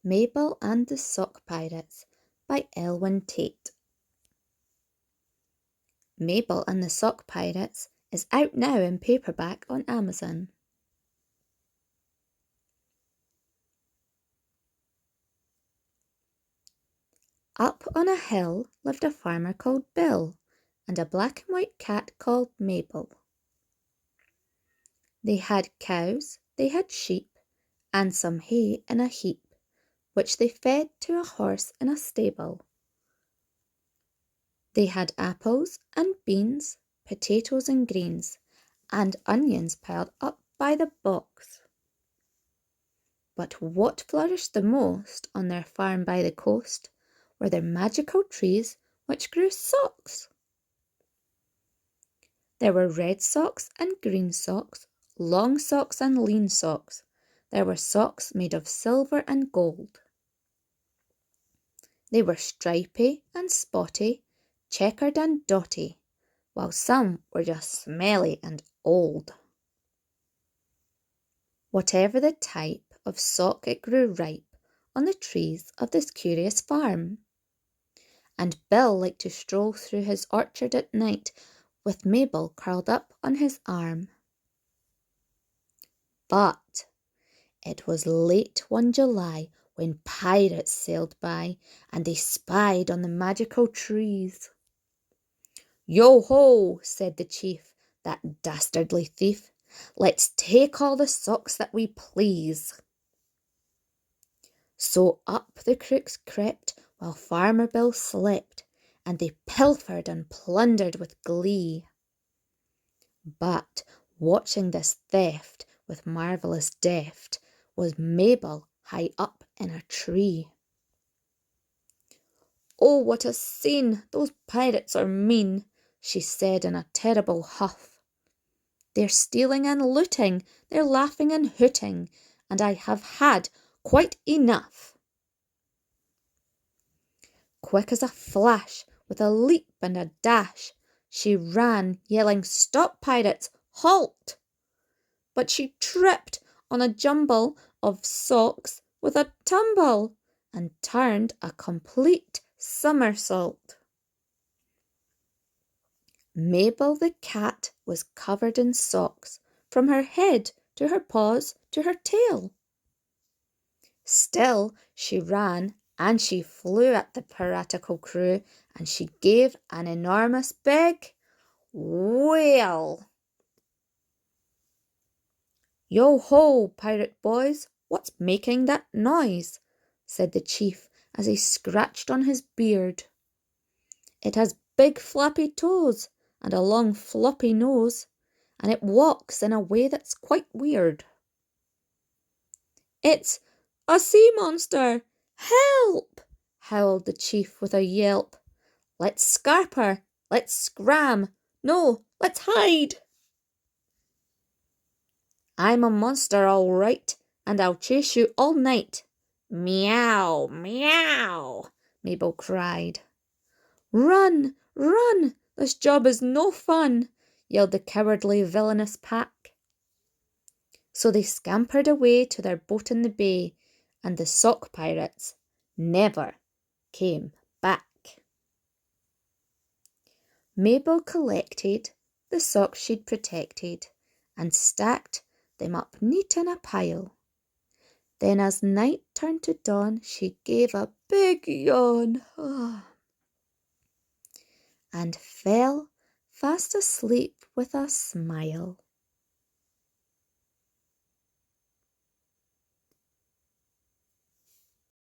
Mabel and the Sock Pirates by Elwyn Tate. Mabel and the Sock Pirates is out now in paperback on Amazon. Up on a hill lived a farmer called Bill and a black and white cat called Mabel. They had cows, they had sheep, and some hay in a heap, which they fed to a horse in a stable. They had apples and beans, potatoes and greens, and onions piled up by the box. But what flourished the most on their farm by the coast were their magical trees which grew socks. There were red socks and green socks, long socks and lean socks. There were socks made of silver and gold. They were stripy and spotty, checkered and dotty, while some were just smelly and old. Whatever the type of sock, it grew ripe on the trees of this curious farm. And Bill liked to stroll through his orchard at night with Mabel curled up on his arm. But it was late one July when pirates sailed by and they spied on the magical trees. "Yo-ho," said the chief, "that dastardly thief. Let's take all the socks that we please." So up the crooks crept while Farmer Bill slept, and they pilfered and plundered with glee. But watching this theft with marvellous deft was Mabel high up in a tree. "Oh, what a scene! Those pirates are mean," she said in a terrible huff. "They're stealing and looting, they're laughing and hooting, and I have had quite enough." Quick as a flash, with a leap and a dash, she ran, yelling, "Stop, pirates! Halt!" But she tripped on a jumble of socks with a tumble and turned a complete somersault. Mabel the cat was covered in socks, from her head to her paws to her tail. Still she ran, and she flew at the piratical crew, and she gave an enormous big wail. "Yo-ho, pirate boys, what's making that noise?" said the chief as he scratched on his beard. "It has big flappy toes and a long floppy nose, and it walks in a way that's quite weird." "It's a sea monster! Help!" howled the chief with a yelp. "Let's scarper! Let's scram! No, let's hide!" "I'm a monster all right, and I'll chase you all night." "Meow, meow," Mabel cried. "Run, run, this job is no fun," yelled the cowardly villainous pack. So they scampered away to their boat in the bay, and the sock pirates never came back. Mabel collected the socks she'd protected and stacked them up neat in a pile. Then as night turned to dawn, she gave a big yawn and fell fast asleep with a smile.